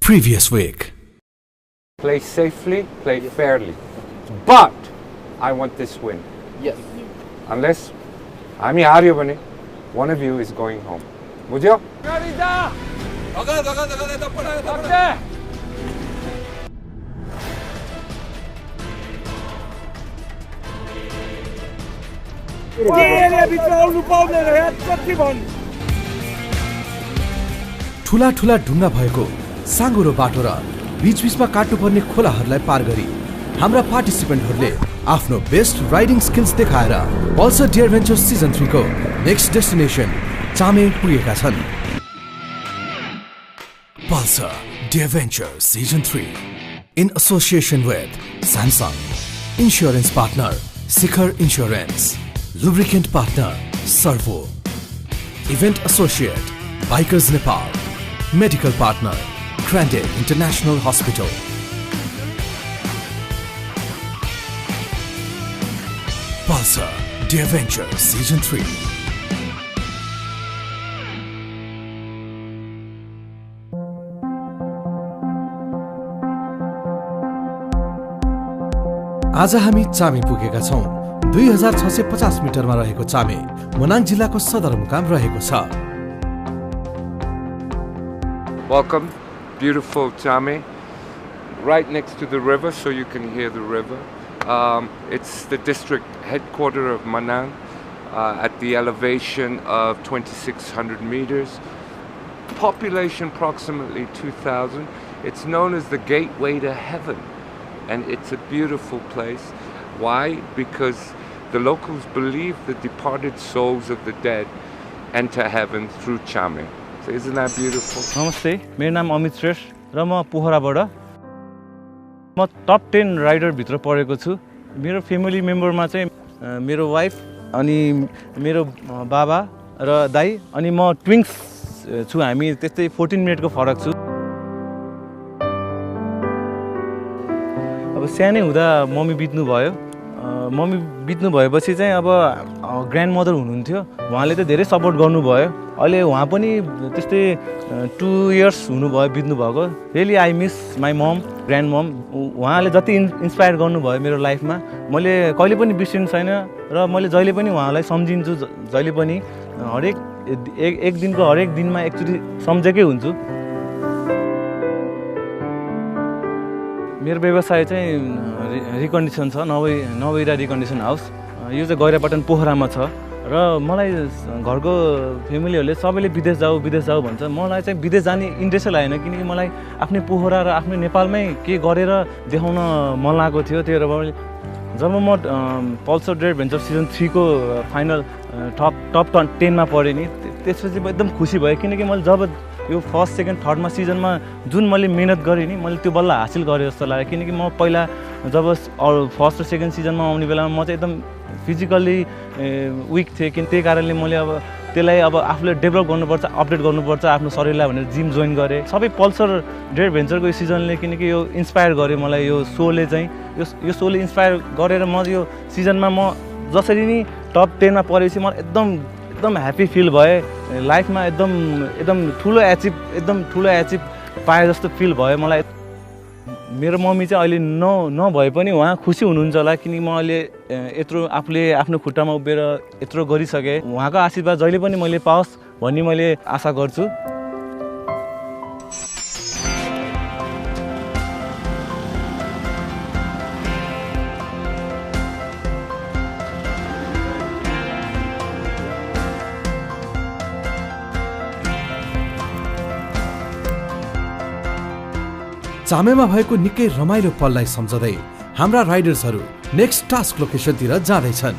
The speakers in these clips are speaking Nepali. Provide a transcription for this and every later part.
previous week. Play safely, play fairly. But I want this win. Yes. Unless हामी हार्यो भने one of you is going home. बुझ्यो? ठुला ठुला ढुङ्गा भएको साँगुरो बाटो र बीचबीचमा काट्नुपर्ने खोलाहरूलाई पार गरी हाम्रा पार्टिसिपेन्टहरूले आफ्नो बेस्ट राइडिङ स्किल्स देखाएर पल्सर डिएडभेन्चर सिजन 3 को नेक्स्ट डेस्टिनेसन चामे पुगेका छन्। Pulsar Adventure Season 3 in association with Samsung, Insurance Partner Sikhar Insurance, Lubricant Partner Servo, Event Associate Bikers Nepal, Medical Partner Grande International Hospital. Pulsar Adventure Season 3. आज हामी चामे पुगेका छौं। 2650 मिटरमा रहेको चामे मनाङ जिल्लाको सदरमुकाम रहेको छ। Welcome, beautiful Chame, right next to the river, so you can hear the river. It's the district headquarters of Manang, at the elevation of 2600 meters. Population approximately 2000. It's known as the gateway to heaven, and it's a beautiful place. Why? Because the locals believe the departed souls of the dead enter heaven through Chame. So isn't that beautiful? नमस्ते, मेरो नाम अमित श्रेष्ठ र म पोखराबाट म टप 10 राइडर भित्र परेको छु। मेरो फ्यामिली मेम्बरमा चाहिँ मेरो वाइफ अनि मेरो बाबा र दाइ अनि म ट्विन्स छु। हामी त्यस्तै 14 मिनेटको फरक छु। अब सानै हुँदा मम्मी बित्नु भयो। मम्मी बित्नु भएपछि चाहिँ अब ग्रान्ड मदर हुनुहुन्थ्यो। उहाँले त धेरै सपोर्ट गर्नुभयो। अहिले उहाँ पनि त्यस्तै 2 इयर्स हुनुभयो बित्नु भएको। Really I miss my mom, grand mom. उहाँले जति इन्स्पायर गर्नुभयो मेरो लाइफमा मैले कहिले पनि बिर्सिनु छैन र मैले जहिले पनि उहाँलाई सम्झिन्छु। जहिले पनि हरेक एक दिनको हरेक दिनमा एकचोटि सम्झेकै हुन्छु। मेरो व्यवसाय चाहिँ रिकन्डिसन छ, नवैरा रिकन्डिसन हाउस। यो चाहिँ गैरापटन पोखरामा छ र मलाई घरको फ्यामिलीहरूले सबैले विदेश जाऊ भन्छ। मलाई चाहिँ विदेश जाने इन्ट्रेस्टै लागेन, किनकि मलाई आफ्नै पोखरा र आफ्नै नेपालमै के गरेर देखाउन मन लागेको थियो। त्यही भएर जब म पल्सर एडभेन्चर सिजन 3 को फाइनल टप 10 मा परेँ नि, त्यसपछि म एकदम खुसी भएँ। किनकि मैले जब यो फर्स्ट सेकेन्ड थर्डमा सिजनमा जुन मैले मेहनत गरेँ नि, मैले त्यो बल्ल हासिल गरेँ जस्तो लाग्यो। किनकि म पहिला जब फर्स्ट र सेकेन्ड सिजनमा आउने बेलामा म चाहिँ एकदम फिजिकल्ली विक थिएँ। त्यही कारणले मैले अब त्यसलाई अब आफूले डेभलप गर्नुपर्छ, अपडेट गर्नुपर्छ आफ्नो शरीरलाई भनेर जिम जोइन गरेँ। सबै पल्सर एडभेन्चरको यो सिजनले, किनकि यो इन्सपायर गर्यो मलाई। यो सोले चाहिँ यो सोले इन्सपायर गरेर म यो सिजनमा म जसरी नि टप 10 मा परेपछि म एकदम ह्याप्पी फिल भएँ। लाइफमा एकदम ठुलो एचिभ पाए जस्तो फिल भयो मलाई। मेरो मम्मी चाहिँ अहिले नभए पनि उहाँ खुसी हुनुहुन्छ होला, किनकि म अहिले यत्रो आफूले आफ्नो खुट्टामा उभिएर यत्रो गरिसकेँ। उहाँको आशीर्वाद जहिले पनि मैले पाओस् भन्ने मैले आशा गर्छु। चामेमा भएको निकै रमाइलो पललाई सम्झँदै हाम्रा राइडर्सहरू नेक्स्ट टास्क लोकेसनतिर जाँदैछन्।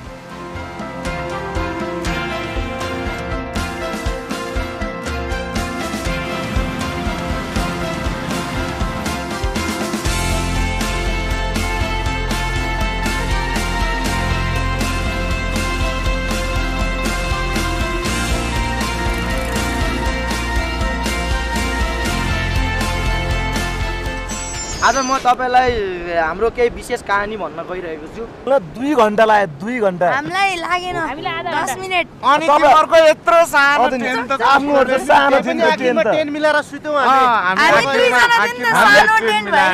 आज म तपाईलाई हाम्रो केही विशेष कहानी भन्न गइरहेको छु। ल 2 घण्टा लाग्यो 2 घण्टा हामीलाई लागेन 10 मिनेट। अनि तिमीहरुको यत्रो सानो टेन त आफ्नो सानो टेन त टेन मिलाएर सुत्यौ हामी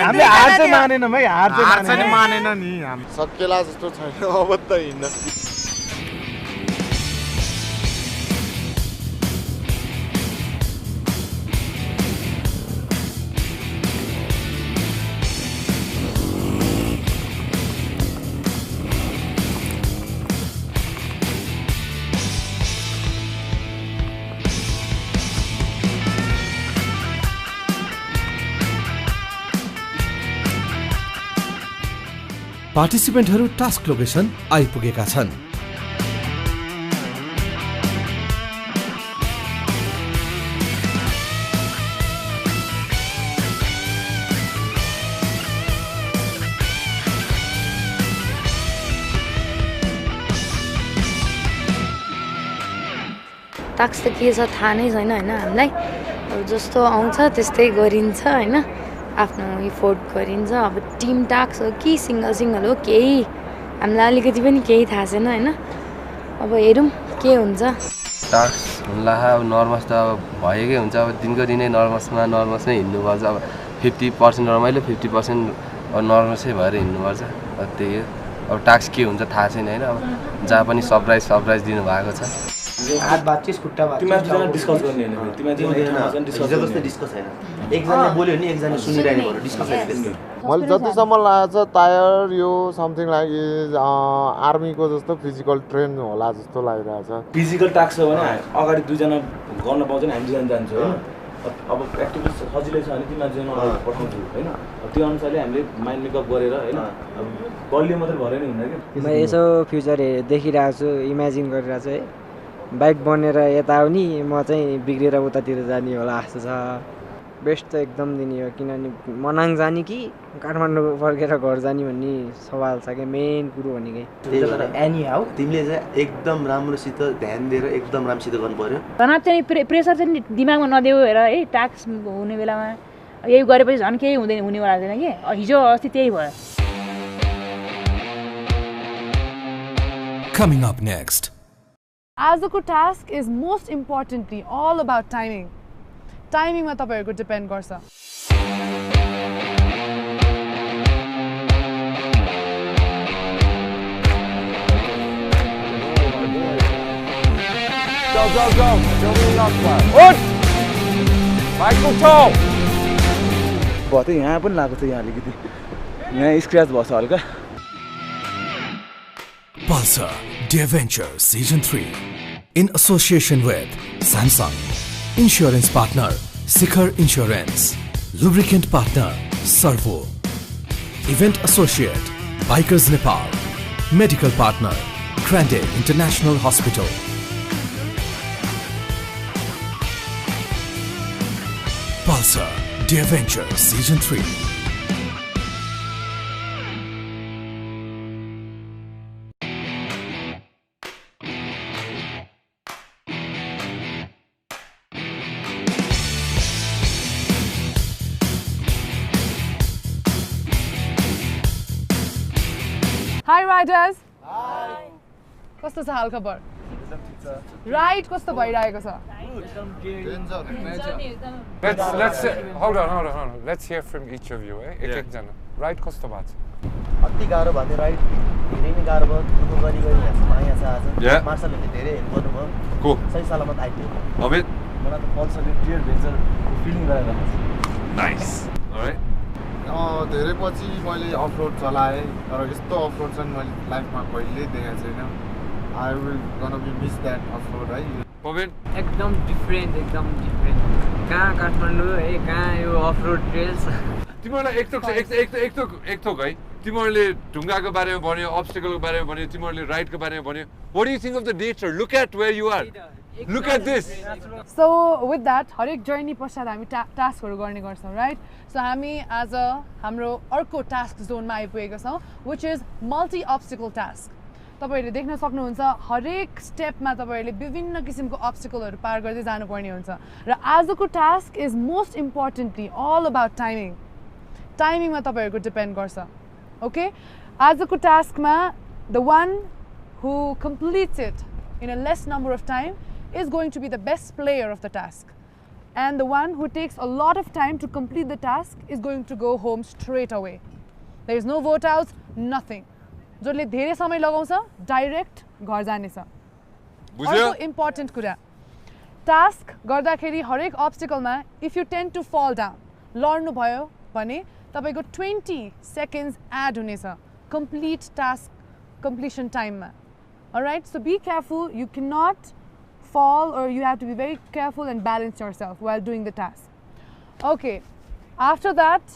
हामीले हार चाहिँ मानेनौँ है हार चाहिँ मानेन नि हामी सकेला जस्तो छैन अब त हिँड्न। पार्टिसिपेन्टहरू टास्क लोकेसन आइपुगेका छन्। टास्क त के छ थाहा नै छैन हैन हामीलाई। अब जस्तो आउँछ त्यस्तै गरिन्छ हैन, आफ्नो इफोर्ट गरिन्छ। अब टिम टास्क हो कि सिंगल हो केही हामीलाई अलिकति पनि केही थाहा छैन हैन। अब हेरौँ के हुन्छ। टास्क हुन्ला अब नर्भस त अब भएकै हुन्छ। अब दिनको दिनै नर्भसमै हिँड्नुपर्छ। अब 50% रमाइलो 50% अब नर्भसै भएर हिँड्नुपर्छ। अब त्यही हो। अब टास्क के हुन्छ थाहा छैन हैन। अब जहाँ पनि सरप्राइज दिनुभएको छ। हात बाचिस खुट्टा बाचिस तिमीहरुजना डिस्कस गर्ने हैन तिमीहरुजना डिस्कस जस्तो डिस्कस हैन। एकजनाले बोल्यो नि एकजनाले सुनिरहेको भयो डिस्कस हैन। मैले जतिसम्म लागेको छ टायर यो समथिङ लाइक इज आर्मीको जस्तो फिजिकल ट्रेन होला जस्तो लागिरहेछ। फिजिकल टास्क हो भने अगाडि 2 जना गर्न पाउँछ नि हामी 2 जना जान्छौँ हैन। अब एक्टिभिटी सजिलै छ भने तिमीहरुजना अगाडि पठाउँछु हैन। त्यो अनुसारले हामीले माइन्ड मेकअप गरेर हैन अब बलियो मात्र भरे नि हुन्न के। म यसो फ्युचर देखिरहेको छु, इमेजिन गरिरहेको छु है। बाइक बनेर यता आउने म चाहिँ बिग्रेर उतातिर जाने होला जस्तो छ। बेस्ट त एकदम दिने हो किनभने मनाङ जाने कि काठमाडौँ फर्केर घर जाने भन्ने सवाल छ क्या मेन कुरो भनेकै। एनी हाउ तिमीले चाहिँ एकदम राम्रोसित ध्यान दिएर एकदम राम्रोसित गर्नु पर्यो। तनाव चाहिँ प्रेसर चाहिँ दिमागमा नदेऊ हेर है। टास्क हुने बेलामा यही गरेपछि झन् केही हुँदैन हुनेवाला छैन कि। हिजो अस्ति त्यही भयो। Coming up next. आजको task is most importantly all about timing. टाइमिङमा तपाईँहरूको डिपेन्ड गर्छ। भयो यहाँ पनि लागेको छ यहाँ अलिकति यहाँ स्क्रैच भएको छ हल्का। Pulsar The Adventure Season 3 in association with Samsung, Insurance Partner Sikhar Insurance, Lubricant Partner Servo, Event Associate Bikers Nepal, Medical Partner Grande International Hospital. Pulsar The Adventure Season 3. Hi riders. कस्तो छ हाल खबर? राइड कस्तो भइरहेको छ? Let's hold on. Let's hear from each of you. एक जना. Ride कस्तो भएको छ? अति गाह्रो भयो राइड। धेरै नै गाह्रो भयो। दुःख गरी यहाँ छ आज। मार्शलले धेरै हेल्प गर्नुभयो। को? सही सलामत आइपुग्यो। अमित मलाई त पल्सरले टियर भेन्चर फिलिङ गराइरहेको छ। नाइस. अलराइट. धेरै पछि मैले अफरोड चलाएँ तर यस्तो अफरोड चाहिँ मैले लाइफमा कहिल्यै देखेको छैन। I will gonna be miss that off-road है। पवन एकदम डिफरेन्ट कहाँ काठमाडौँ है कहाँ यो अफरोड ट्रेल्स। तिमीहरूलाई एक थोक है तिमीहरूले ढुङ्गाको बारेमा भन्यो अब्स्टिकलको बारेमा भन्यो तिमीहरूले राइडको बारेमा भन्यो what do you think of the nature look at where you are look at this so with that हरेक जर्नी पश्चात हामी टास्कहरू गर्ने गर्छौँ राइट सो हामी आज हाम्रो अर्को टास्क जोनमा आइपुगेका छौँ विच इज मल्टी अब्स्टिकल टास्क तपाईहरुले देख्न सक्नुहुन्छ हरेक स्टेपमा तपाईहरुले विभिन्न किसिमको अब्स्टिकलहरू पार गर्दै जानुपर्ने हुन्छ र आजको task is most importantly all about timing टाइमिङमा तपाईँहरूको डिपेन्ड गर्छ ओके आजको टास्कमा the one who completes it in a less number of time is going to be the best player of the task and the one who takes a lot of time to complete the task is going to go home straight away. There is no vote outs, nothing. जसले धेरै समय लगाउँछ डाइरेक्ट घर जानेछ अर्को इम्पोर्टेन्ट कुरा टास्क गर्दाखेरि हरेक अब्स्टिकलमा if you tend to fall down लड्नु भयो भने तपाईको 20 सेकेन्ड्स एड हुनेछ कम्प्लिट टास्क कम्प्लिसन टाइममा alright so be careful you can not fall or you have to be very careful and balance yourself while doing the task. Okay, after that,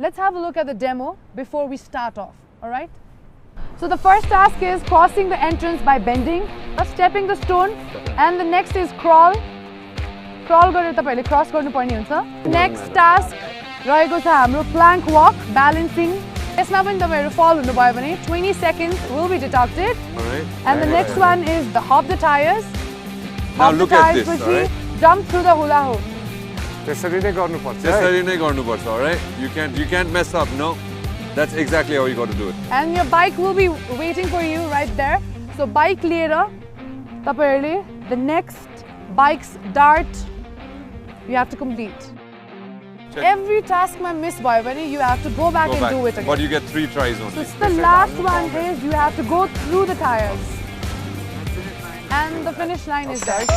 let's have a look at the demo before we start off, all right? So the first task is crossing the entrance by bending, stepping the stone, and the next is crawl. Crawl गरेर तपाईहरुले cross गर्नुपर्ने हुन्छ. Next task रहेको छ हाम्रो plank walk, balancing. यसमा पनि तपाईहरु fall हुनुभयो भने 20 seconds will be deducted. All right. And the next one is the hop the tires. Now look at this, all right? Jump through the hula hoop. त्यसरी नै गर्नुपर्छ त्यसरी नै गर्नुपर्छ all right you can't mess up no that's exactly how you got to do it and your bike will be waiting for you right there so bike लिएर तपाईहरुले the next bike's dart you have to complete every task ma miss भयो भने you have to go back and do it again but you get 3 tries only so the last one is you have to go through the tires and the finish line is there.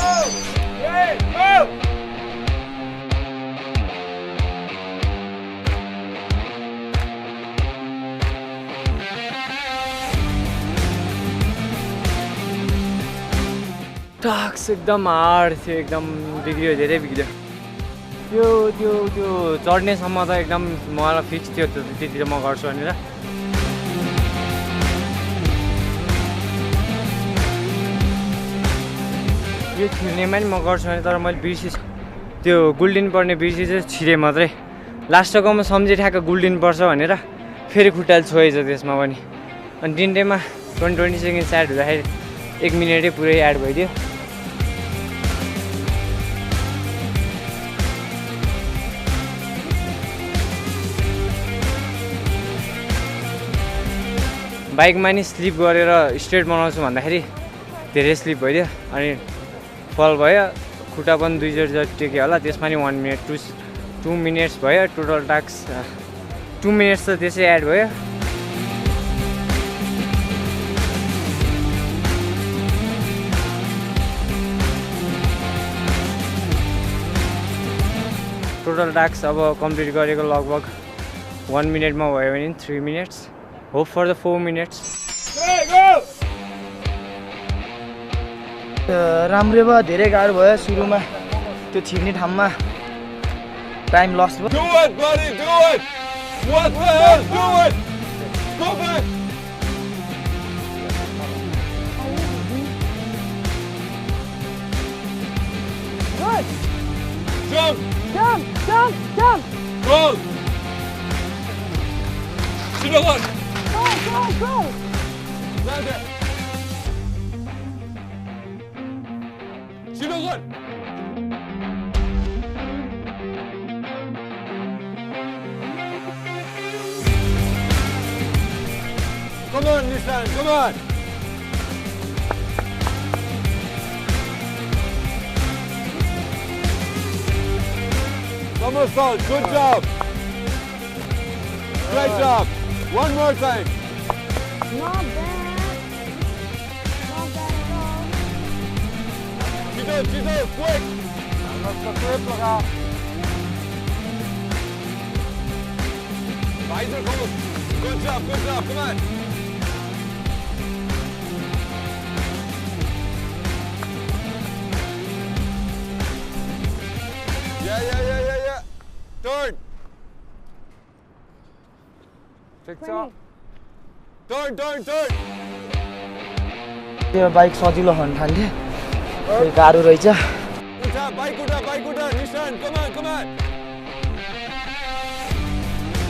Task एकदम हार्ड थियो एकदम बिग्रियो धेरै बिग्रियो त्यो चढ्नेसम्म त एकदम मलाई फिक्स थियो त्यति त म गर्छु भनेर यो छिर्नेमा नि म गर्छु भने तर मैले बिर्सिस त्यो गुल्डिन पर्ने बिर्सि चाहिँ छिरेँ मात्रै लास्टको म सम्झे ठ्याक्क गुल्डिन पर्छ भनेर फेरि खुट्टाले छोएछ त्यसमा पनि अनि डिन्डेमा 20 सेकेन्ड्स एड हुँदाखेरि 1 मिनेटै पुरै एड भइदियो बाइकमा नि स्लिप गरेर स्ट्रेट बनाउँछु भन्दाखेरि धेरै स्लिप भइदियो अनि फल भयो खुट्टा पनि 2 जति टेक्यो होला त्यसमा नि 1 मिनेट 2 मिनेट्स भयो टोटल टास्क 2 मिनेट्स त त्यसै एड भयो टोटल टास्क अब कम्प्लिट गरेको लगभग 1 मिनेटमा भयो भने 3 minutes hope for the 4 minutes राम्रो भयो धेरै गाह्रो भयो सुरुमा त्यो छिर्ने ठाउँमा टाइम लस भयो do it buddy do it what the hell do it go back good jump roll Shinogan go land it Shinogan Come on, Nissan, come on! Somersault, good job! Great job! One more time! not bad at all Chito, quick! Visor, come on! Good job, come on! Yeah. Turn. TikTok. Turn. त्यो बाइक सजिलो हुन थाल्यो त्यो गाह्रो रहेछ उठा बाइक उठा Nishan come on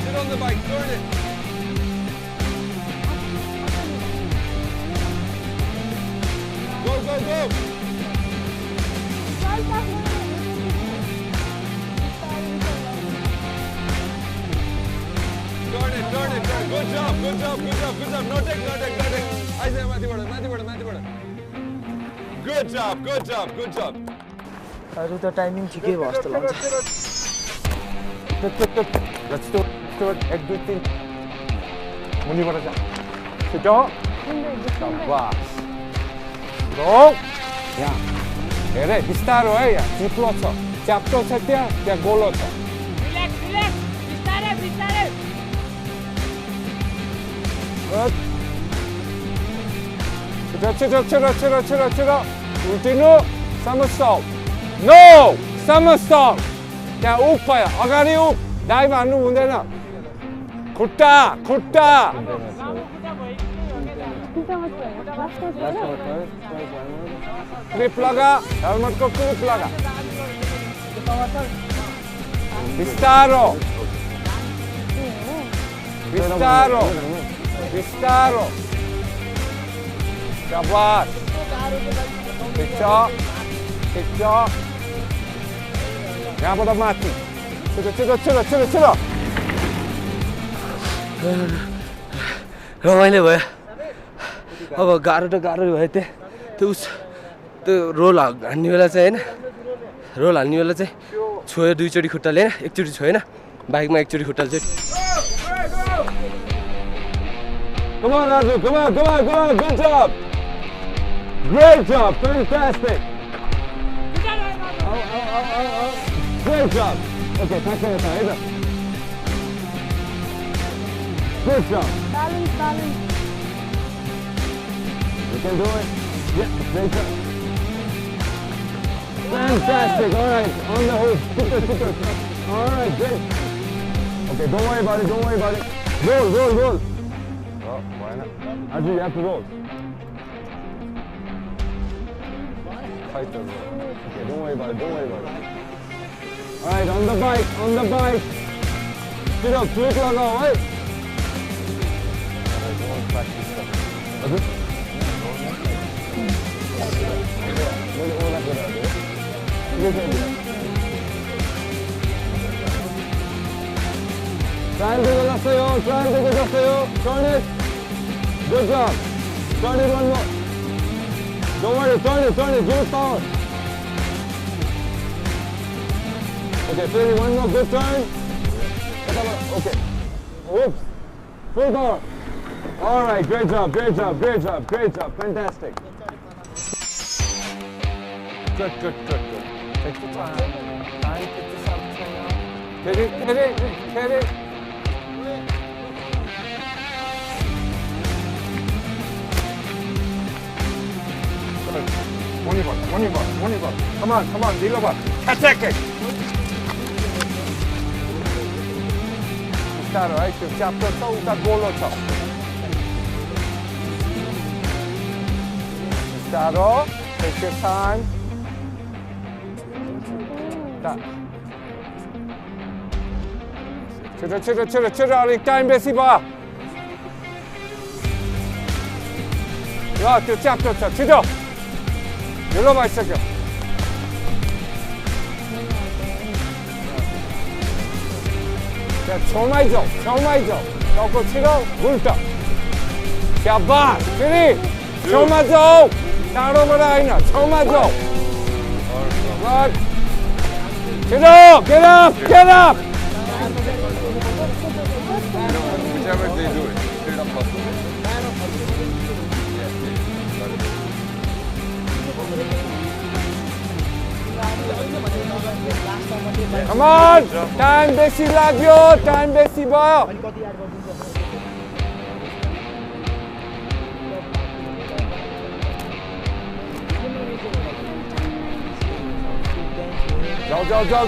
Sit on the bike turn it go Good job. No take. I say Mati bada. Good job. अरू त टाइमिङ ठिकै भयो जस्तो लाग्छ Let's do it. 1, 2, 3. मुनिबाट जा छिटो शाबास go यहाँ हेरे बिस्तारो है यहाँ चिप्लो छ च्याप्टो छ त्यहाँ गोलो छ रिल्याक्स बिस्तारै छिटो उल्टिनु somersault no somersault त्यहाँ उप भयो अगाडि उप डाइभ हान्नु हुँदैन खुट्टा क्लिप लगा हेलमेटको क्लिप लगा बिस्तारो शाबास ठिक छ यहाँबाट माथि छिटो रमाइलो भयो अब गाह्रो भयो त्यो रोल हान्ने बेला चाहिँ छोयो दुईचोटि खुट्टाले होइन एकचोटि छोएन बाइकमा एकचोटि खुट्टाले चाहिँ Come on, Raju, come on, good job! Great job, fantastic! Great job! Okay, thanks for your time. Good job! Balance. You can do it. Yeah, great job. Fantastic, alright, on the hook, super. Alright, great. Okay, don't worry about it. Roll. Oh, why not? Arjun, you have to roll. Fight the roll. Okay, don't worry about it. Alright, on the bike. Sit up, click लगाओ, right? Alright, don't practice stuff. Okay? Triangle 갔어요. Turn it. Good job. Turn it one more. Don't worry, turn it. Give it power. Okay, Philly, one more good turn. Okay. Oops. Full power. All right, great job. Fantastic. Good. Take the time. Get yourself trained up. Hit it. Money. Come on, Dilova. Attack it. Start, right? To chapter to uta golo to. Start, take your time. Start. छिटो अलिक टाइम बेसी भयो ल त्यो च्याप्टर छ छिटो ढिलो भइसक्यो छेउमै जाऊ टाउको छिटो उल्टा स्याबास फेरि छेउमा जाऊ टाढोबाट होइन छेउमा जाऊ छिटो get up Whichever they do it, straight up hustle. Come on! Time बेसी लाग्यो, time बेसी भयो.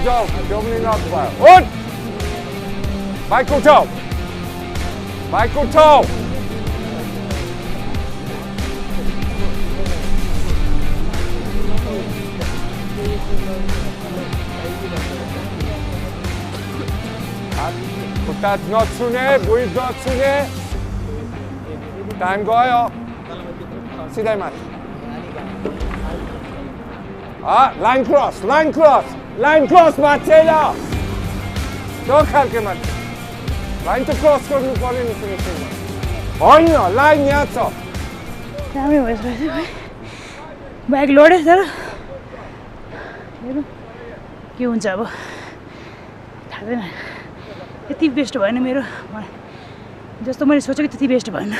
जाऊ. त्यो पनि नक भयो. उठ! बाइकको छेउ. खुट्टा नछुने भुइँ नछुने टाइम गयो सिधै माथि लाइन क्रस माथि ल त्यो खालके माथि लाइन त क्रस गर्नु पर्यो नि फिनिसिङमा होइन लाइन यहाँ छ राम्रै भइसकेको छ बाइक लोडे तर हेरौँ के हुन्छ अब थाहा छैन यति बेस्ट भएन मेरो जस्तो मैले सोचेको त्यति बेस्ट भएन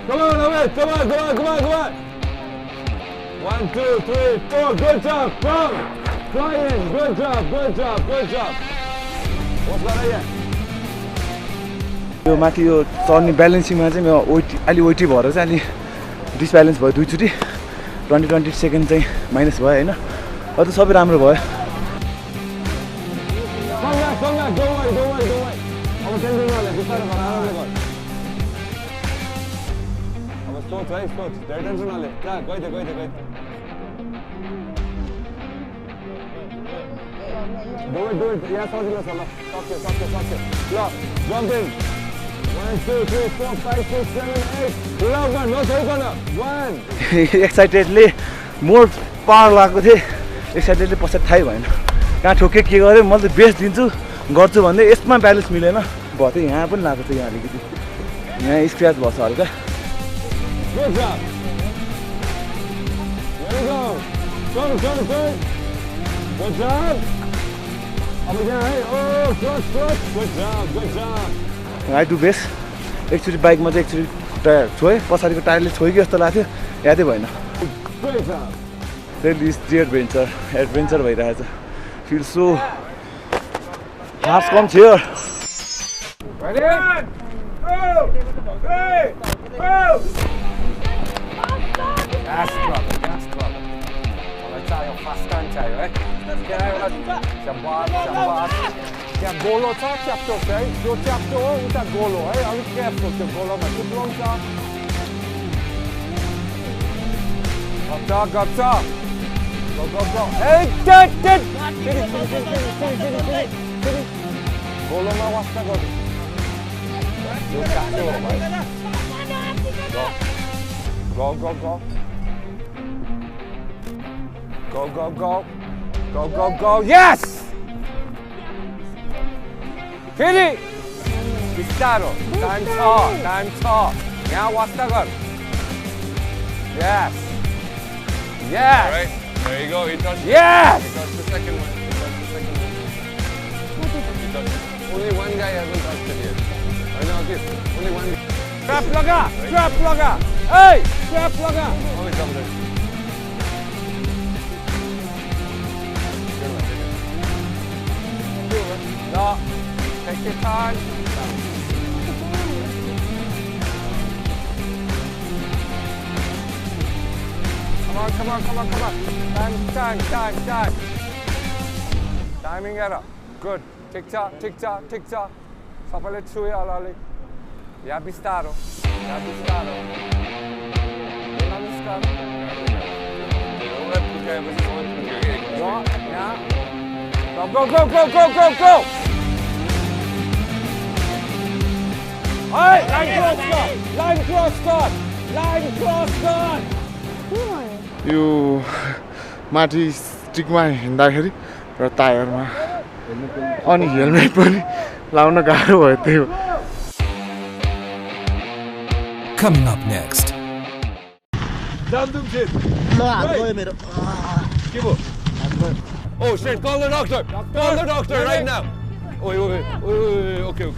Come on. 1, 2, 3, 4. Good job, come. Fly in. Good job. What's that here? यो माथि यो चढ्ने ब्यालेन्सिङमा चाहिँ म अलि वेटी भएर चाहिँ अलि डिसब्यालेन्स भयो दुईचोटि 20 सेकेन्ड चाहिँ माइनस भयो होइन अरू त सबै राम्रो भयो Come back. Don't worry. अब टेन्सन नले बिस्तारै गर आरामले गर अब सोच धेरै टेन्सन नले जा गइदे Do it. यहाँ सजिलो छ ल सक्यो ल जम्प इन 1 2 3 4 5 6 7 8 ल नछोइकन 1 एक्साइटेडले मोर पावर लगाएको थिएँ एक्साइटेडले पछाडि थाहै भएन कहाँ ठोके के गरेँ मैले त बेस्ट दिन्छु गर्छु भन्दै यसमा ब्यालेन्स मिलेन भयो त यहाँ पनि लगाएको थियो यहाँ अलिकति यहाँ स्क्र्याच भएको छ हल्का Good job. There we go. Turn. Good job. Up again. Oh, clutch. Good job. I do best एकचोटि बाइकमा चाहिँ एकचोटि टायर छोएँ पछाडिको टायरले छोयो कि जस्तो लाग्थ्यो यादै भएन Great job. दिस एडभेन्चर भइरहेछ फिल सो हार्स कम थियो Ready? 1, 2, 3, go! That's trouble. मलाई चाहियो फास्ट टाइम चाहियो है Shabbat. त्यहाँ गोलो छ च्याप्टो छ है जो च्याप्टो हो उता गोलो है अलिक केयरफुल त्यो गोलोमा चिप्लो छ गप्छ Go. Hey, dead. गोलोमा वास्ता गर्नु यो च्याप्टो हो भाइ Go. Yes! Fili! Pistaro. Time छ. यहाँ वास्ता गर. Yes. All right. There you go. He touched Yes! He touched the second one. Only one guy hasn't touched it yet. I know this. Only one. Trap laga. Hey! Trap laga. Oh, he's over there. No. Take your time. Come on. Time. Timing error. Good. Tick-tock. सबैले छुयो अलिअलि या बिस्तारो Go! Hey, line cross gun. यो माथि स्टिकमा हिँड्दाखेरि र टायरमा अनि हेलमेट पनि लाउन गाह्रो भयो त्यो Coming up next. Oh shit, call the doctor right now. Okay.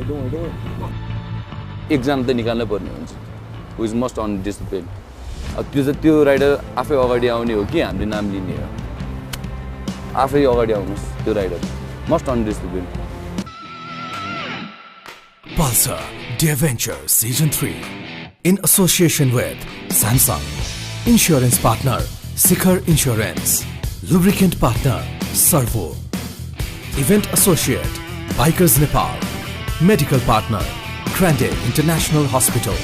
Don't worry. Exam त निकाल्नै पर्ने हुन्छ who is most undisciplined. त्यो राइडर आफै अगाडि आउने हो कि हामीले नाम लिने हो आफै अगाडि आउनुस् त्यो rider most undisciplined. Pulsar The Adventure Season 3 in association with Samsung, Insurance Partner Sikhar Insurance, Lubricant Partner Servo, Event Associate Bikers Nepal, Medical Partner Grande International Hospital.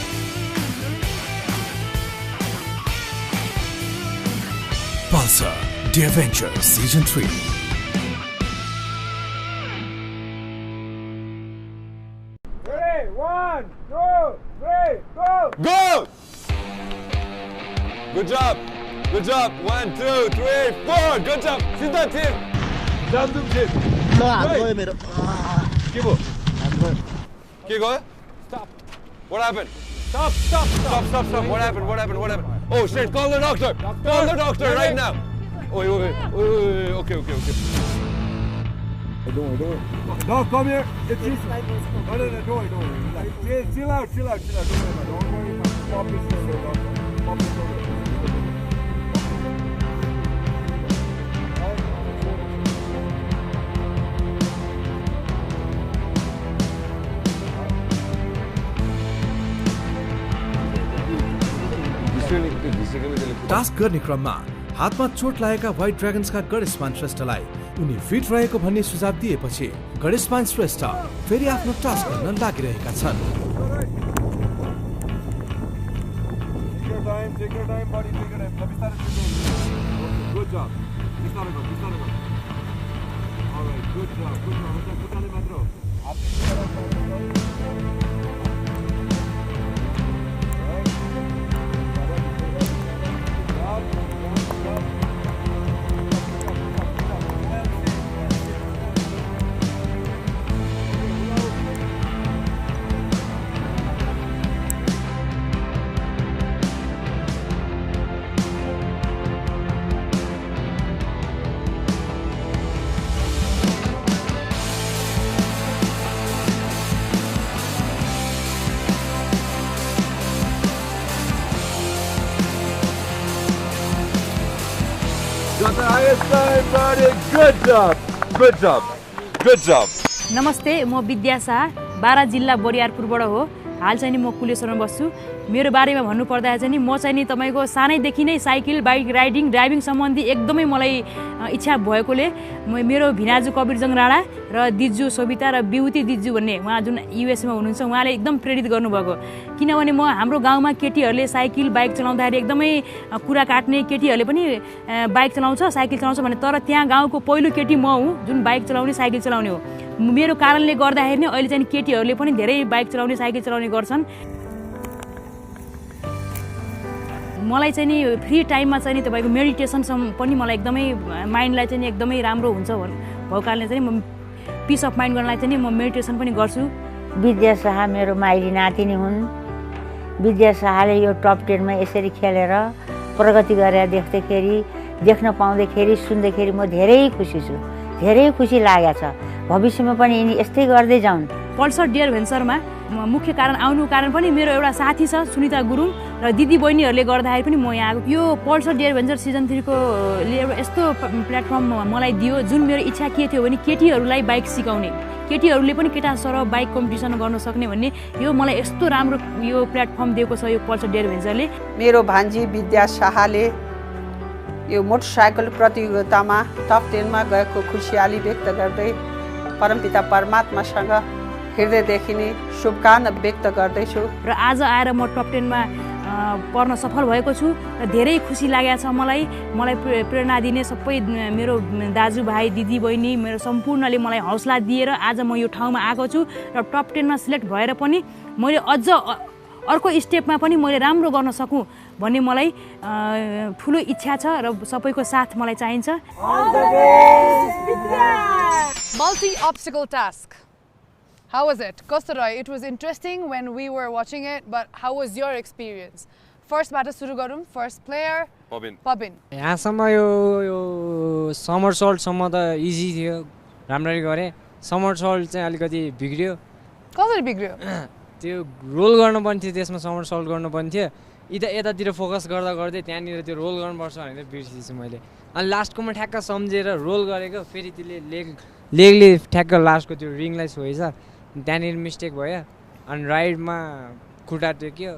Pulsar The Adventure Season 3. Ready? 1, 2, 3, go! Good job. 1, 2, 3, 4. Good job. Sit that team. हात गयो मेरो के भयो के गयो stop what happened stop what happened oh shit call the doctor right now okay No, come here. It's just... No, don't worry. Chill out. Don't worry about it. Pop this over. Task गर्ने क्रममा हातमा चोट लागेका व्हाइट ड्र्यागन्सका गणेशमान श्रेष्ठलाई उनी फिट रहेको भन्ने सुझाव दिएपछि गणेशमान श्रेष्ठ फेरि आफ्नो टास्क गर्न लागिरहेका छन् Take your time, buddy. Take your time. Good job. All right, good job. Got the highest time, buddy. Good job. नमस्ते म विद्या शाह 12 जिल्ला बरियारपुरबाट हो हाल चाहिँ नि म कुलेश्वरमा बस्छु मेरो बारेमा भन्नु पर्दा चाहिँ नि म चाहिँ नि तपाईको सानैदेखि नै साइकल बाइक राइडिङ ड्राइभिङ सम्बन्धी एकदमै मलाई इच्छा भएकोले मेरो भिनाजु कबिरजङ राणा र दिज्जु सोभिता र बिउती दिज्जु भन्ने उहाँ जुन युएसमा हुनुहुन्छ उहाँले एकदम प्रेरित गर्नुभएको किनभने म हाम्रो गाउँमा केटीहरूले साइकल बाइक चलाउँदाखेरि एकदमै कुरा काट्ने केटीहरूले पनि बाइक चलाउँछ साइकल चलाउँछ भने तर त्यहाँ गाउँको पहिलो केटी म हुँ जुन बाइक चलाउने साइकल चलाउने हो मेरो कारणले गर्दाखेरि नै अहिले चाहिँ केटीहरूले पनि धेरै बाइक चलाउने साइकल चलाउने गर्छन् मलाई चाहिँ नि फ्री टाइममा चाहिँ नि तपाईको मेडिटेसन पनि मलाई एकदमै माइन्डलाई चाहिँ एकदमै राम्रो हुन्छ भएको कारणले चाहिँ म पिस अफ माइन्ड गर्नलाई चाहिँ म मेडिटेसन पनि गर्छु विद्या शाह मेरो माइली नातिनी हुन् विद्या शाहले यो टप 10 मा यसरी खेलेर प्रगति गरेर देख्न पाउँदाखेरि सुन्दाखेरि म धेरै खुसी छु धेरै खुसी लागेको छ भविष्यमा पनि यिनी यस्तै गर्दै जाउन् पल्सर डियर भेन्चरमा मुख्य कारण पनि मेरो एउटा साथी छ सुनिता गुरुङ र दिदी बहिनीहरूले गर्दाखेरि पनि म यहाँ आएको यो पल्सर डियर भेन्चर सिजन 3 को एउटा यस्तो प्लेटफर्म मलाई दियो जुन मेरो इच्छा के थियो भने केटीहरूलाई बाइक सिकाउने केटीहरूले पनि केटा सर बाइक कम्पिटिसन गर्न सक्ने भन्ने यो मलाई यस्तो राम्रो यो प्लेटफर्म दिएको छ यो पल्सर डियर भेन्चरले मेरो भान्जी विद्या शाहले यो मोटरसाइकल प्रतियोगितामा टप 10 मा गएको खुसियाली व्यक्त गर्दै परमपिता परमात्मासँग हृदयदेखि नै शुभकामना व्यक्त गर्दैछु र आज आएर म टप 10 मा पर्न सफल भएको छु र धेरै खुसी लागेको छ मलाई प्रेरणा दिने सबै मेरो दाजुभाइ दिदी बहिनी मेरो सम्पूर्णले मलाई हौसला दिएर आज म यो ठाउँमा आएको छु र टप 10 मा सिलेक्ट भएर पनि मैले अझ अर्को स्टेपमा पनि मैले राम्रो गर्न सकूँ भन्ने मलाई ठुलो इच्छा छ र सबैको साथ मलाई चाहिन्छ Multi obstacle task. How was it? Kस्तो रह्यो? It was interesting when we were watching it, but how was your experience? First बाट सुरु गरौँ. First player Pabin. यहाँसम्म यो समरसल्टसम्म त इजी थियो राम्ररी गरे समरसल्ट चाहिँ अलिकति बिग्रियो कसरी बिग्रियो त्यो रोल गर्नुपर्ने थियो त्यसमा समरसल्ट गर्नुपर्ने थियो यतातिर फोकस गर्दै त्यहाँनिर त्यो रोल गर्नुपर्छ भनेर बिर्सिछु मैले अनि लास्टकोमा ठ्याक्क सम्झेर रोल गरेको फेरि त्यसले लेगले ठ्याक्क लास्टको त्यो रिङलाई छोएछ त्यहाँनिर मिस्टेक भयो अनि राइडमा खुट्टा टेक्यो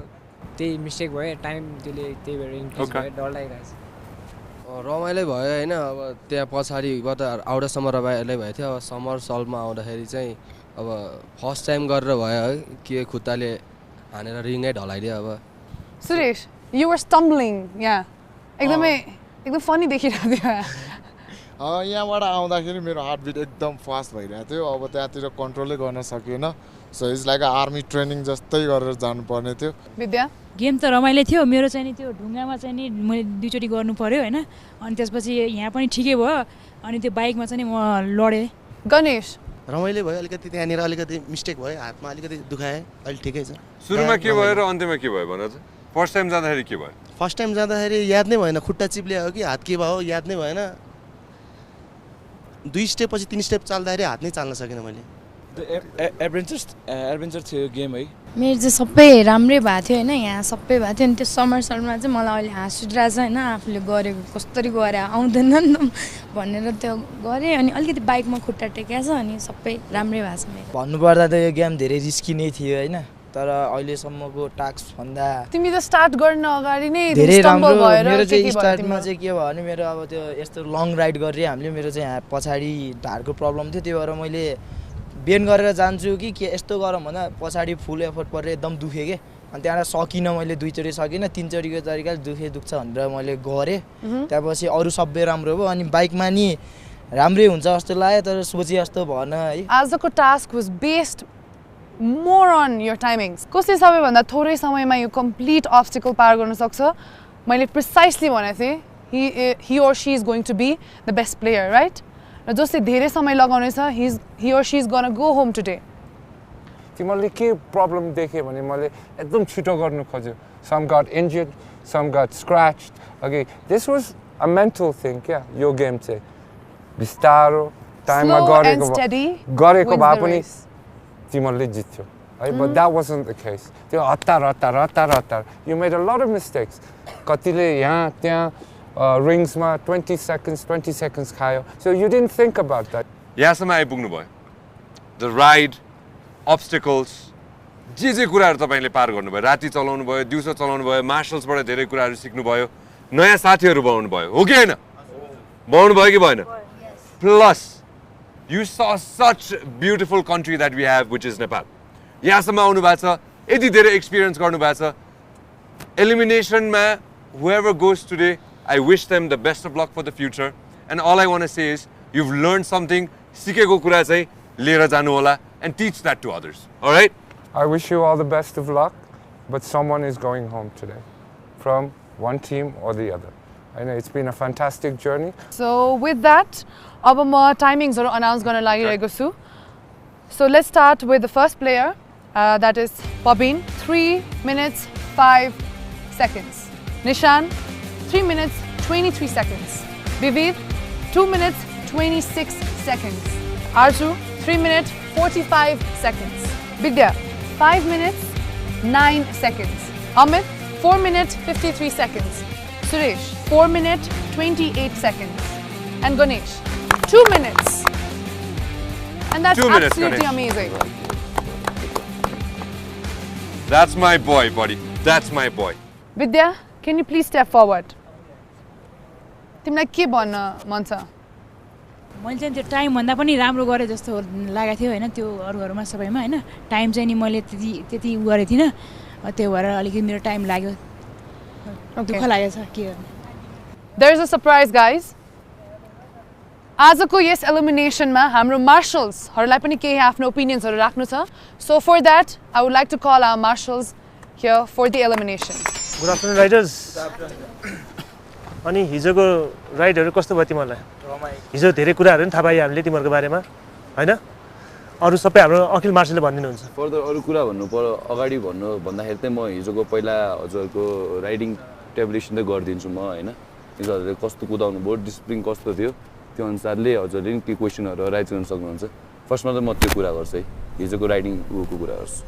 त्यही मिस्टेक भयो टाइम त्यही भएर इन्क्रिज भयो डर लागिरहेको छ रमाइलो भयो होइन अब त्यहाँ पछाडिबाट आउटसम्म रमाइलो भएको थियो अब समर सल्टमा आउँदाखेरि चाहिँ अब फर्स्ट टाइम गरेर भयो है के खुट्टाले हानेर रिङै ढलाइदियो अब सुरेश यु वर स्टम्बलिङ एकदम फनी देखिरहेको थियो यहाँबाट आउँदाखेरि मेरो हार्टबिट एकदम फास्ट भइरहेको थियो अब त्यहाँतिर कन्ट्रोलै गर्न सकिएन so it's like army training जस्तै गरेर जानुपर्ने थियो विद्या गेम त रमाइलो थियो मेरो चाहिँ नि त्यो ढुङ्गामा चाहिँ नि मैले दुईचोटि गर्नु पर्यो होइन अनि त्यसपछि यहाँ पनि ठिकै भयो अनि त्यो बाइकमा चाहिँ नि म लडेँ गणेश रमाइलो भयो अलिकति त्यहाँनिर अलिकति मिस्टेक भयो हातमा अलिकति दुखाए अहिले ठिकै छ सुरुमा के भयो र अन्त्यमा के भयो भन त फर्स्ट टाइम जाँदाखेरि के भयो फर्स्ट टाइम जाँदाखेरि याद नै भएन खुट्टा चिप्ले हो कि हात के भयो याद नै भएन 2 स्टेप पछि 3 स्टेप चाल्दाखेरि हात नै चाल्न सकेन मैले एडभेन्चर थियो गेम है मेरो चाहिँ सबै राम्रै भएको थियो होइन यहाँ सबै भएको थियो अनि त्यो समरमा चाहिँ मलाई अहिले हाँस उठिरहेको छ होइन आफूले गरेको कस्तरी गरे आउँदैन नि त भनेर त्यो गरेँ अनि अलिकति बाइकमा खुट्टा टेकेको छ अनि सबै राम्रै भएको छ मेरो भन्नुपर्दा त यो गेम धेरै रिस्की नै थियो होइन तर अहिलेसम्मको टास्क भन्दा तिमी त स्टार्ट गर्न अगाडि नै धेरै राम्रो मेरो चाहिँ स्टार्टमा चाहिँ के भयो भने मेरो अब त्यो यस्तो लङ राइड गरेँ हामीले मेरो चाहिँ यहाँ पछाडि ढाडको प्रब्लम थियो त्यही भएर मैले बेन्ड गरेर जान्छु कि के यस्तो गरौँ भन्दा पछाडि फुल एफोर्ट परेर एकदम दुखेँ कि अनि त्यहाँबाट सकिनँ मैले 2 चोटि सकिनँ 3 चोटिको तरिकाले दुख्छ भनेर मैले गरेँ त्यहाँपछि अरू सबै राम्रो भयो अनि बाइकमा नि राम्रै हुन्छ जस्तो लाग्यो तर सोचे जस्तो भएन है आजको task was based more on your timings कसले सबैभन्दा थोरै समयमा यो कम्प्लिट अब्स्टिकल पार गर्न सक्छ मैले प्रिसाइसली भनेको थिएँ he or she is going to be the best player right र जसले धेरै समय लगाउनेछ he or she is gonna go home today तिमीले के प्रब्लम देखे भने मैले एकदम छिटो गर्नु खोज्यो some got injured some got scratched okay this was a mental thing क्या यो गेम चाहिँ बिस्तारो टाइममा गरेको भए पनि तिमीले जित्थ्यो है but that wasn't the case त्यो हतार you made a lot of mistakes कतिले यहाँ त्यहाँ रिङ्समा 20 seconds खायो so you didn't think about that यहाँसम्म आइपुग्नु भयो the ride obstacles जे कुराहरू तपाईले पार गर्नुभयो राति चलाउनु भयो दिउँसो चलाउनु भयो मार्शल्सबाट धेरै कुराहरू सिक्नु भयो नयाँ साथीहरू बनाउनु भयो हो कि हैन बनाउनु भयो कि भएन plus you saw such beautiful country that we have which is Nepal यहाँसम्म आउनु भएको छ यति धेरै एक्सपिरियन्स गर्नु भएको छ एलिमिनेसनमा whoever goes today I wish them the best of luck for the future and all I want to say is you've learned something सिकेको कुरा चाहिँ लिएर जानु होला and teach that to others all right I wish you all the best of luck but someone is going home today from one team or the other I know it's been a fantastic journey so with that अब म टाइमिङ्सहरु अनाउन्स गर्न लागिरहेको छु so let's start with the first player that is Pabin 3 minutes 5 seconds Nishan 3 minutes 23 seconds Vivid 2 minutes 26 seconds Arju 3 minutes 45 seconds Vidya 5 minutes 9 seconds Amit 4 minutes 53 seconds Suresh 4 minutes 28 seconds and Ganesh 2 minutes and that's absolutely amazing that's my boy buddy that's my boy Vidya can you please step forward तिमीलाई के भन्न मन छ मैले चाहिँ त्यो टाइम भन्दा पनि राम्रो गरे जस्तो लागेको थियो हैन त्यो अरूहरुमा सबैमा हैन टाइम चाहिँ नि मैले त्यति गरे थिन त्यो भएर अलिकति मेरो टाइम लाग्यो दुःख लागेछ के There is a surprise guys आजको यस एलिमिनेसनमा हाम्रो मार्शल्सहरुलाई पनि केही आफ्नो ओपिनियन्सहरु राख्नु छ so for that I would like to call our marshals here for the elimination Good afternoon riders अनि हिजोको राइडहरु कस्तो भयो तिमीलाई हिजो धेरै कुराहरु नि थाहा पाए हामीले तिमीहरुको बारेमा हैन अरु सबै हाम्रो अखिल मार्शलले भनिदिनु हुन्छ फर्दर अरु कुरा भन्नु पर्यो अगाडि भन्नु भन्दाखेरि चाहिँ म हिजोको पहिला हजुरको राइडिङ टेबलेसन चाहिँ गर्दिन्छु म हैन हिजोहरुले कस्तो कुदाउनु भयो डिसिप्लिन कस्तो थियो त्यो अनुसारले हजुरले के क्वेशनहरु राइज गर्न सक्नुहुन्छ फर्स्टमा चाहिँ म त्यो कुरा गर्छु है हिजोको राइडिङको कुरा गर्छु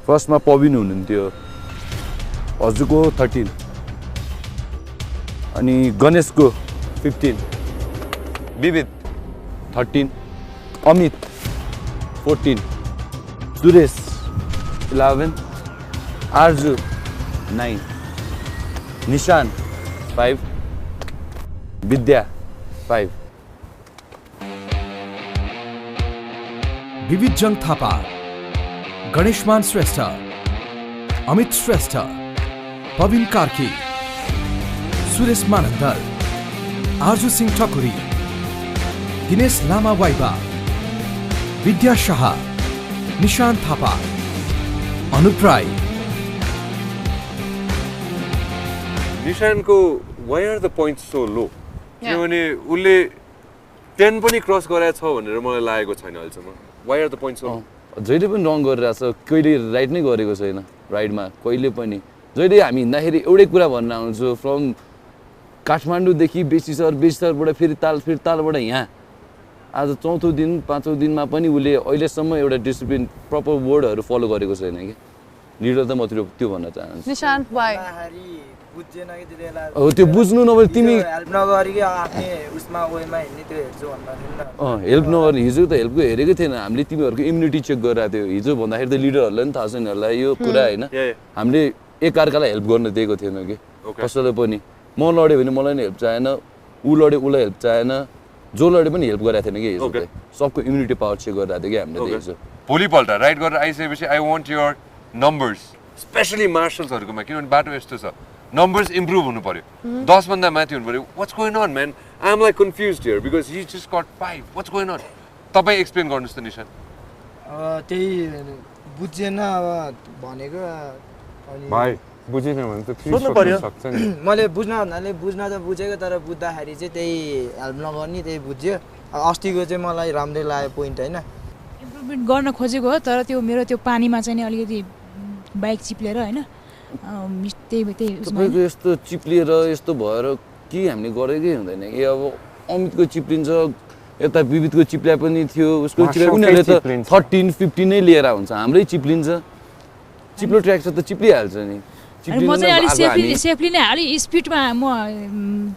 फर्स्टमा पबिन हुनुहुन्थ्यो हजुरको 13 अनि गणेशको 15 विविध 13 अमित 14 सुरेश 11 आर्जु 9 निशान 5 विद्या 5 विविधजङ थापा गणेशमान श्रेष्ठ अमित श्रेष्ठ पविन कार्की सुरेश मानन्दर आर्जु सिंह ठकुरी दिनेश लामा वाइबा विद्या शाह निशान थापा अनुप राई निशानको why are the points so low किनभने उले 10 पनि क्रस गरेछ भनेर मलाई लागेको छैन अहिलेसम्म वाइ आर द पोइन्ट्स जहिले पनि रङ गरिरहेछ कहिले राइट नै गरेको छैन राइडमा कहिले पनि जहिले हामी हिँड्दाखेरि एउटै कुरा भन्न आउँछु फ्रम काठमाडौँदेखि बेसीसरबाट फेरि तालबाट यहाँ आज चौथो दिन पाँचौँ दिनमा पनि उसले अहिलेसम्म एउटा डिसिप्लिन प्रपर वर्डहरू फलो गरेको छैन कि लिडर त म त्यो भन्न चाहन्छु निशान्त भाइ बुझ्दैन कि त्यतिबेला हो त्यो बुझ्नु नभए तिमी हेल्प नगरिकि आफ्नै उसमा वेमा हिँड्ने त्यो हेर्छु भन्दा हेल्प नगर्ने हिजो त हेल्पको हेरेकै थिएन हामीले तिमीहरूको इम्युनिटी चेक गरिरहेको थियो हिजो भन्दाखेरि त लिडरहरूलाई पनि थाहा छैन होला यो कुरा होइन हामीले एकअर्कालाई हेल्प गर्न दिएको थिएन कि कसैलाई पनि म लड्यो भने मलाई नि हेल्प चाहेन ऊ लड्यो उसलाई हेल्प चाहेन जो लड्यो पनि हेल्प गरेको थिएन कि हिजो सबको इम्युनिटी पावर चेक गरिरहेको थियो कि हामीले हिजो भोलिपल्ट राइड गरेर आइसकेपछि I want your numbers especially मार्सल्सहरुकोमा किनभने बाटो यस्तो छ नम्बर्स इम्प्रुभ हुनु पर्यो 10 भन्दा माथि हुनु पर्यो what's going on man I am like confused here because he just got 5 what's going on तपाई एक्सप्लेन गर्नुस् त निशान त्यही बुझेन अब भनेको भाइ बुझिन भने त सोध्नु पर्यो सक्छ नि मैले बुझ्न भन्नाले बुझ्न त बुझेको तर बुझ्दाखेरि चाहिँ त्यही हेल्प नगर्नी त्यही बुझ्यो अस्तिको चाहिँ मलाई राम्रै लाग्यो पोइन्ट हैन इम्प्रुभमेन्ट गर्न खोजेको हो तर त्यो मेरो त्यो पानीमा चाहिँ अलिकति बाइक चिप्लेर हैन तपाईको यस्तो चिप्लिएर यस्तो भएर के हामीले गरेकै हुँदैन कि अब अमितको चिप्लिन्छ यता विविधको चिप्ल्या पनि थियो उसको चिप्ल्या उनीहरूले त 13 15 नै लिएर हुन्छ हाम्रै चिप्लिन्छ चिप्लो ट्र्याक छ त चिप्लिहाल्छ नि म चाहिँ अलि सेफली नै अलि स्पिडमा म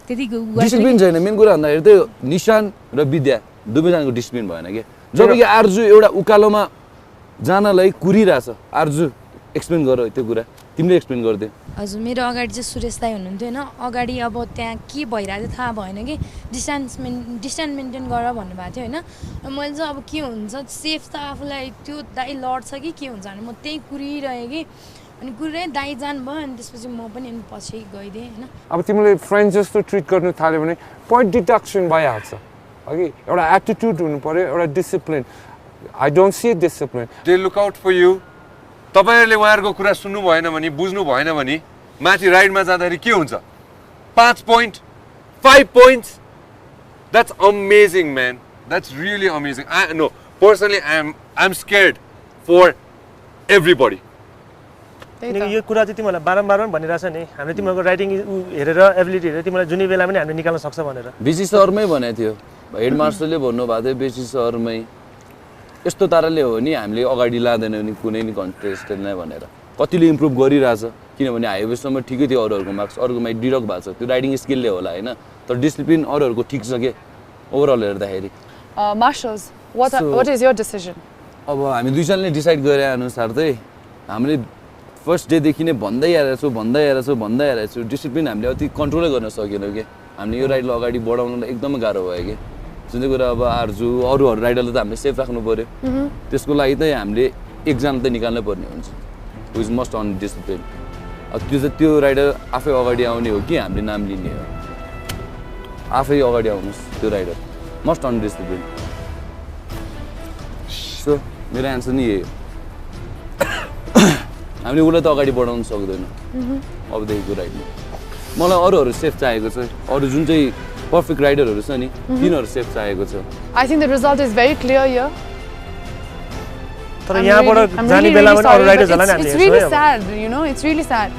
त्यति डिसिप्लिन छैन मेन कुरा भन्दाखेरि त निशान र विद्या दुवैजनाको डिसिप्लिन भएन के जब कि आर्जु एउटा उकालोमा जानलाई कुरिरहेछ आर्जु एक्सप्लेन गर त्यो कुरा तिमीले एक्सप्लेन गर्दै हजुर मेरो अगाडि चाहिँ सुरेश दाइ हुनुहुन्थ्यो हैन अगाडि अब त्यहाँ के भइरहेको थियो थाहा भएन कि डिस्टेन्स मेन्टेन गर भन्नुभएको थियो हैन मैले चाहिँ अब के हुन्छ सेफ त आफूलाई त्यो दाइ लड्छ कि के हुन्छ भने म त्यही कुरिरहेँ कि अनि कुरिरहेँ दाइ जानुभयो अनि त्यसपछि म पनि अनि पछि गइदिएँ हैन अब तिमीले फ्रेन्ड जस्तो ट्रिट गर्नु थाल्यो भने पोइन्ट डिडक्सन भइहाल्छ अघि एउटा एटिट्युड हुनु पर्यो एउटा discipline I don't see discipline they look out for you तपाईहरुले उहाँहरुको कुरा सुन्नु भएन भने बुझ्नु भएन भने माथि राइडमा जाँदाखेरि के हुन्छ 5 point 5 points that's amazing man that's really amazing I know personally I am scared for everybody यो कुरा चाहिँ तिमीलाई बारम्बार भनिरहेछ नि हामीले तिमीहरूको राइडिङ हेरेर एबिलिटी हेरेर तिमीलाई जुनै बेला पनि हामीले निकाल्न सक्छ भनेर बेसी सहरमै भनेको थियो हेड मास्टरले भन्नुभएको थियो बेसी सहरमै यस्तो ताराले हो नि हामीले अगाडि लाँदैन नि कुनै नि कन्टेस्टेन्टलाई भनेर कतिले इम्प्रुभ गरिरहेछ किनभने हाइवेसम्म ठिकै थियो अरूहरूको मार्क्स अरूकोमा डिडक्ट भएको छ त्यो राइडिङ स्किलले होला हैन तर डिसिप्लिन अरूहरूको ठिक छ के ओभरअल हेर्दाखेरि marshals what is your decision अब हामी दुईजनाले डिसाइड गरे अनुसार चाहिँ हामीले फर्स्ट डे देखि नै भन्दै आएको छु डिसिप्लिन हामीले अति कन्ट्रोलै गर्न सकेनौँ के हामीले यो राइडलाई अगाडि बढाउनलाई एकदमै गाह्रो भयो कि जुन चाहिँ कुरा अब आर्जु अरू राइडरलाई त हामीले सेफ राख्नु पर्यो त्यसको लागि चाहिँ हामीले एकजना त निकाल्नै पर्ने हुन्छ हु इज मस्ट अन डिसिप्लिन त्यो राइडर आफै अगाडि आउने हो कि हामीले नाम लिने हो आफै अगाडि आउनुहोस् त्यो rider must on discipline so मेरो एन्सर नि यही हो हामीले उसलाई त अगाडि बढाउन सक्दैन अबदेखिको राइडमा मलाई अरूहरू सेफ चाहिएको छ अरू जुन चाहिँ पर्फेक्ट राइडरहरू छ नि तिनीहरू सेफ चाहिएको छ I think the result is very clear here तर यहाँबाट जाने बेला पनि अरू राइडर्सहरुलाई हामीले it's really sad you know it's really sad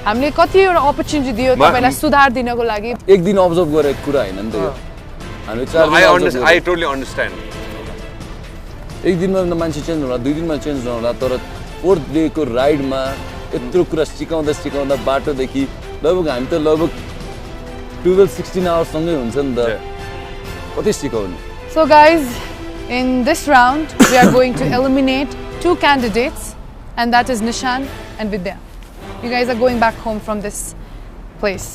हामीले कति एउटा अपर्च्युनिटी दियो तपाईलाई सुधार दिनको लागि एक दिन अब्जर्भ गरेको कुरा हैन नि त यो हामीले 4 दिन आई टोटली अन्डरस्ट्यान्ड एक दिनमा मान्छे चेन्ज होला दुई दिनमा चेन्ज नहोला तर 4th डेको राइडमा यत्रो कुरा सिकाउँदा बाटोदेखि लगभग हामी त लगभग 12-16 आवर्स सँगै हुन्छ नि त कति सिकाउने So guys, in this round we are going to eliminate 2 candidates and that is Nishan and Vidya. You guys are going back home from this place.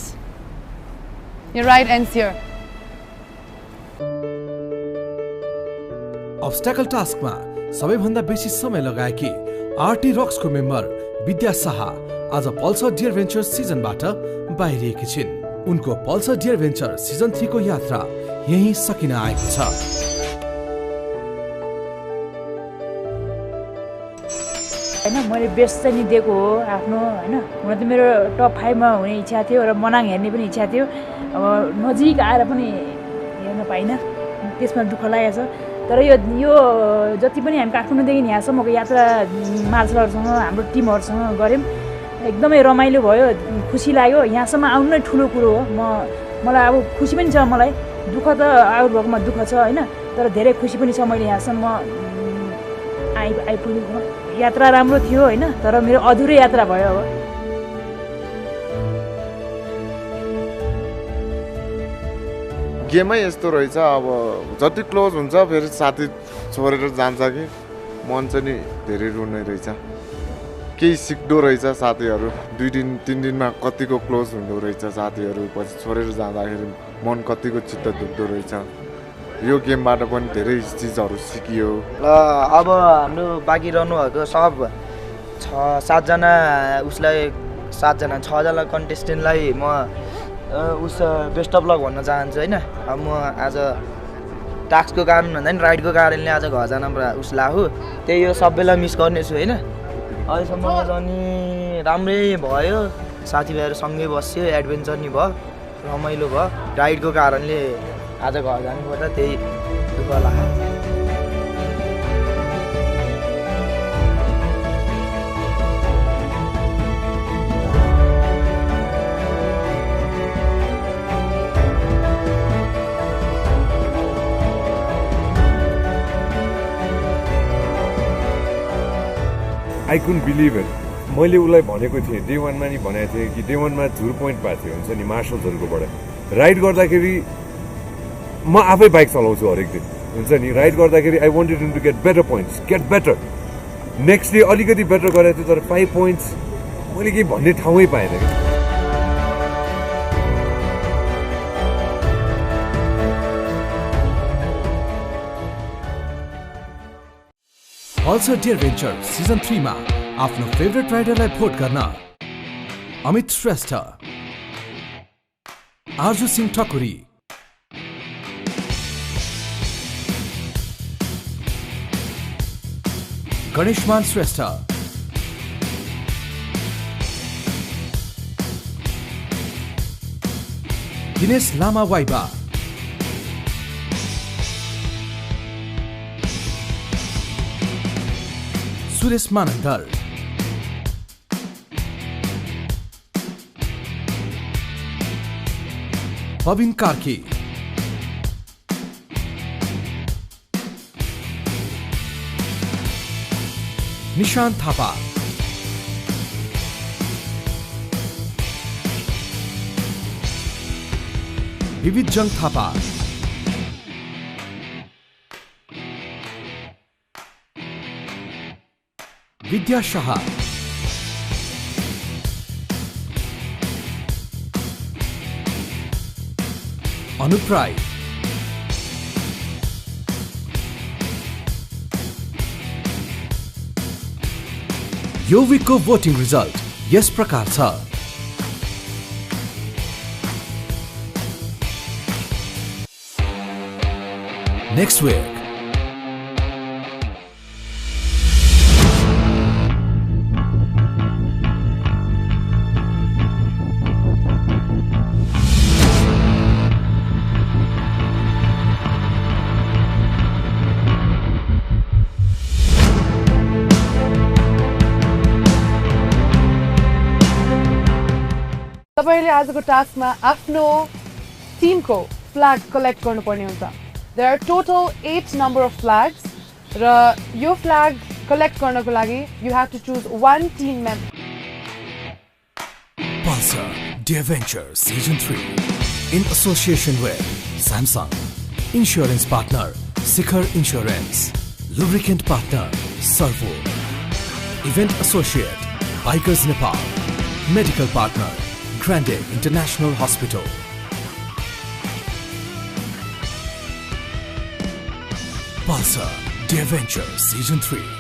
Your ride ends here. Obstacle task मा सबैभन्दा बेसी समय लगाएकी आरटी रक्स को मेम्बर विद्या शाह आज पल्सर डियर भेन्चर सिजनबाट बाहिरिएकी छिन् उनको पल्सर डियर भेन्चर सिजन 3 को यात्रा यही सकिन आएको छ हैन मैले बेस्ट चाहिँ नि दिएको हो आफ्नो हैन हुन त मेरो टप 5 मा हुने इच्छा थियो र मनाङ हेर्ने पनि इच्छा थियो अब नजिक आएर पनि हेर्न पाइन त्यसमा दुःख लागेको छ। तर यो जति पनि हामी काठमाडौँदेखि यहाँसम्मको यात्रा मार्सलहरूसँग हाम्रो टिमहरूसँग गऱ्यौँ एकदमै रमाइलो भयो, खुसी लाग्यो। यहाँसम्म आउनु नै ठुलो कुरो हो। मलाई अब खुसी पनि छ, मलाई दुःख त आउनुभएकोमा दुःख छ होइन, तर धेरै खुसी पनि छ। मैले यहाँसम्म आइपुगेको यात्रा राम्रो थियो होइन, तर मेरो अधुरै यात्रा भयो। अब गेमै यस्तो रहेछ, अब जति क्लोज हुन्छ फेरि साथी छोडेर जान्छ कि मन चाहिँ नि धेरै रुने रहेछ। केही सिक्दो रहेछ साथीहरू, 2 दिन 3 दिनमा कतिको क्लोज हुँदो रहेछ साथीहरू, पछि छोडेर जाँदाखेरि मन कतिको चित्त दुख्दो रहेछ। यो गेमबाट पनि धेरै चिजहरू सिकियो। अब हाम्रो बाँकी रहनुभएको सब 6-7 जना उसलाई 6जना कन्टेस्टेन्टलाई म बेस्ट अफ लक भन्न चाहन्छु होइन। अब म आज टास्कको कारण भन्दा नि राइडको कारणले आज घर जान लाग्यो, त्यही यो सबैलाई मिस गर्नेछु होइन। अहिलेसम्म पनि राम्रै भयो, साथीभाइहरू सँगै बस्यो, एडभेन्चर नि भयो, रमाइलो भयो। राइडको कारणले आज घर जानु पर्दा त्यही दुःख लाग्यो। I couldn't believe it. मैले उसलाई भनेको थिएँ, डे 1 मा नि भनेको थिएँ कि डे 1 मा 0 पोइन्ट पाएको थियो हुन्छ नि मार्सल्सहरूकोबाट। राइड गर्दाखेरि म आफै बाइक चलाउँछु हरेक दिन हुन्छ नि, राइड गर्दाखेरि I wanted him to get better points, get better. Next day अलिकति बेटर गरेको थियो, तर 5 पोइन्ट्स मैले केही भन्ने ठाउँै पाएन कि। पल्सर डेयरभेन्चर सिजन 3 मा आफ्नो फेभरेट राइडरलाई भोट गर्न अमित श्रेष्ठ, आर्जु सिंह ठकुरी, गणेशमान श्रेष्ठ, दिनेश लामा वाइबा, सुरेश मानन्दर, पविन कार्की, निशान्त थापा, विविध जंग थापा, विद्या शाह, अनुप राय, यो वीकको भोटिङ रिजल्ट यस प्रकार छ। नेक्स्ट वीक तपाईले आजको टास्कमा आफ्नो टिमको फ्ल्याग कलेक्ट गर्नुपर्ने हुन्छ। There are total 8 number of flags र यो फ्ल्याग कलेक्ट गर्नको लागि you have to choose 1 team member. Pulsar Deerventure Season 3 in association with Samsung, Insurance Partner Sikhar Insurance, Lubricant Partner Servo, Event Associate Bikers Nepal, Medical Partner Grande International Hospital. Pulsar Deerventure Season 3